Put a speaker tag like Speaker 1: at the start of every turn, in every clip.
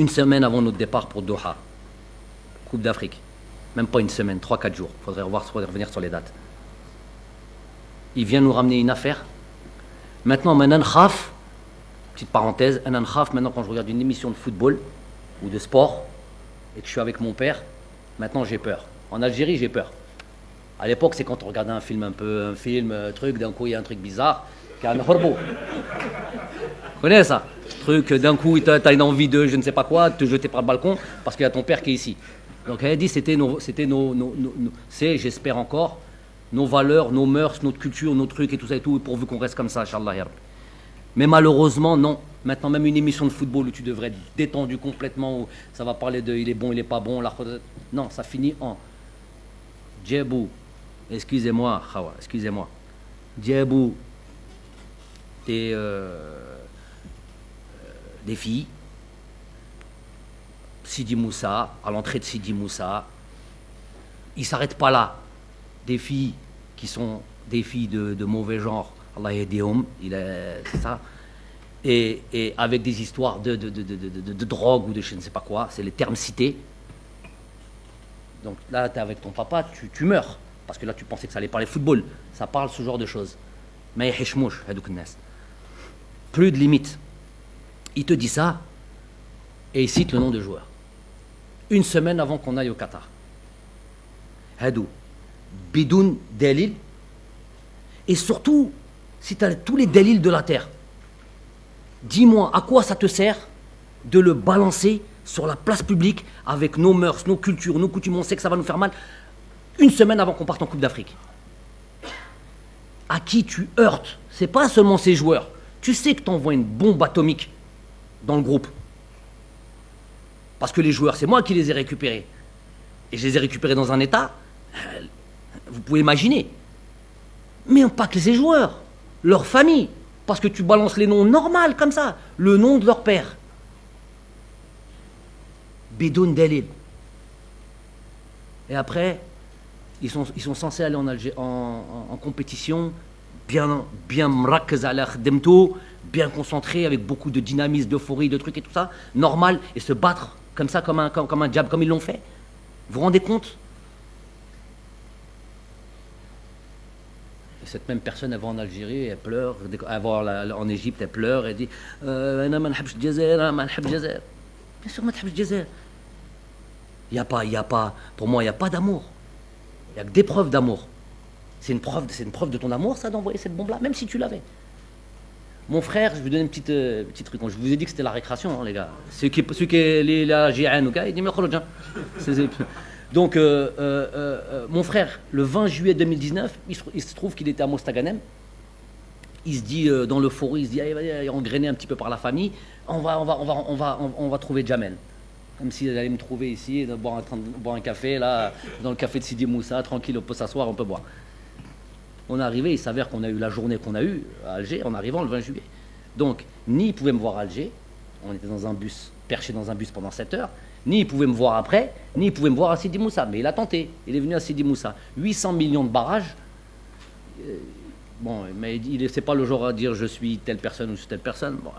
Speaker 1: Une semaine avant notre départ pour Doha, Coupe d'Afrique. Même pas une semaine, 3-4 jours. Il faudrait revenir sur les dates. Il vient nous ramener une affaire. Maintenant, khaf, petite parenthèse, maintenant quand je regarde une émission de football ou de sport et que je suis avec mon père, maintenant j'ai peur. En Algérie, j'ai peur. À l'époque, c'est quand on regardait un film, truc, d'un coup il y a un truc bizarre, qui a un horbo. Vous connaissez ça? Truc, d'un coup, tu as une envie de je ne sais pas quoi, de te jeter par le balcon parce qu'il y a ton père qui est ici. Donc elle a dit c'est, j'espère encore, nos valeurs, nos mœurs, notre culture, nos trucs et tout ça et tout, pourvu qu'on reste comme ça, Inch'Allah. Mais malheureusement, non. Maintenant, même une émission de football où tu devrais être détendu complètement, où ça va parler de il est bon, il est pas bon, non, ça finit en Djebou, excusez-moi, Khawa, excusez-moi. Djebou, des filles, Sidi Moussa, à l'entrée de Sidi Moussa, il ne s'arrête pas là. Des filles qui sont des filles de mauvais genre, Allah yadihum, c'est ça, et avec des histoires de drogue ou de je ne sais pas quoi, c'est les termes cités. Donc là, tu es avec ton papa, tu meurs, parce que là, tu pensais que ça allait parler football. Ça parle ce genre de choses. Mais plus de limite. Il te dit ça, et il cite le nom de joueur. Une semaine avant qu'on aille au Qatar. Hadou. Bidoun dalil. Et surtout, si tu as tous les dalils de la terre, dis-moi à quoi ça te sert de le balancer sur la place publique avec nos mœurs, nos cultures, nos coutumes, on sait que ça va nous faire mal, une semaine avant qu'on parte en Coupe d'Afrique. À qui tu heurtes? C'est pas seulement ces joueurs. Tu sais que tu envoies une bombe atomique dans le groupe. Parce que les joueurs, c'est moi qui les ai récupérés. Et je les ai récupérés dans un état, vous pouvez imaginer. Mais pas que ces joueurs, leur famille. Parce que tu balances les noms normaux comme ça, le nom de leur père. Bidoun Dalil. Et après, ils sont censés aller en compétition, bien mrakkez ala khedemto, bien concentré, avec beaucoup de dynamisme, d'euphorie, de trucs et tout ça, normal, et se battre comme ça, comme un diable, comme ils l'ont fait. Vous vous rendez compte? Et cette même personne, elle va en Algérie, elle pleure, elle va en Égypte, elle pleure, elle dit Ana ma nhabch Djazair, ana ma nhabch Djazair. Bien sûr, ma nhabch Djazair. Il n'y a pas, pour moi, il n'y a pas d'amour. Il n'y a que des preuves d'amour. C'est une preuve de ton amour, ça, d'envoyer cette bombe-là, même si tu l'avais. Mon frère, je vais vous donner une petite truc. Je vous ai dit que c'était la récréation, hein, les gars. Ceux qui est là, JN ou gars, il dit mais kholoudjan. Donc, mon frère, le 20 juillet 2019, il se trouve qu'il était à Mostaganem. Il se dit, dans l'euphorie, il se dit, allez, il est engrainé un petit peu par la famille. On va trouver Jamel. Comme s'il allait me trouver ici, boire un café, là, dans le café de Sidi Moussa, tranquille, on peut s'asseoir, on peut boire. On est arrivé, il s'avère qu'on a eu la journée qu'on a eue à Alger en arrivant le 20 juillet. Donc, ni il pouvait me voir à Alger, on était dans un bus, perché dans un bus pendant 7 heures, ni il pouvait me voir après, ni il pouvait me voir à Sidi Moussa. Mais il a tenté, il est venu à Sidi Moussa. 800 millions de barrages. Bon, mais c'est pas le genre à dire je suis telle personne ou je suis telle personne. Bon,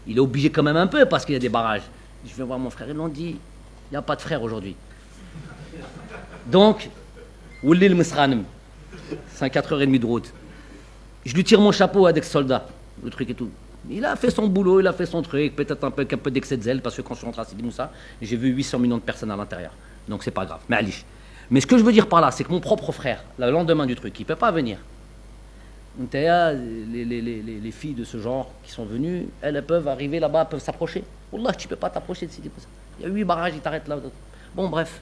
Speaker 1: il est obligé quand même un peu parce qu'il y a des barrages. Je vais voir mon frère, ils l'ont dit, il n'y a pas de frère aujourd'hui. Donc, Ouli le Misranem. C'est 4h30 de route. Je lui tire mon chapeau avec soldat, le truc et tout. Il a fait son boulot, il a fait son truc, peut-être un peu d'excès de zèle, parce que quand je suis rentré à Sidi Moussa, j'ai vu 800 millions de personnes à l'intérieur. Donc c'est pas grave. Mais ce que je veux dire par là, c'est que mon propre frère, le lendemain du truc, il ne peut pas venir. Les filles de ce genre qui sont venues, elles peuvent arriver là-bas, peuvent s'approcher. Wallah, tu ne peux pas t'approcher de Sidi Moussa. Il y a 8 barrages, ils t'arrêtent là. Bon, bref.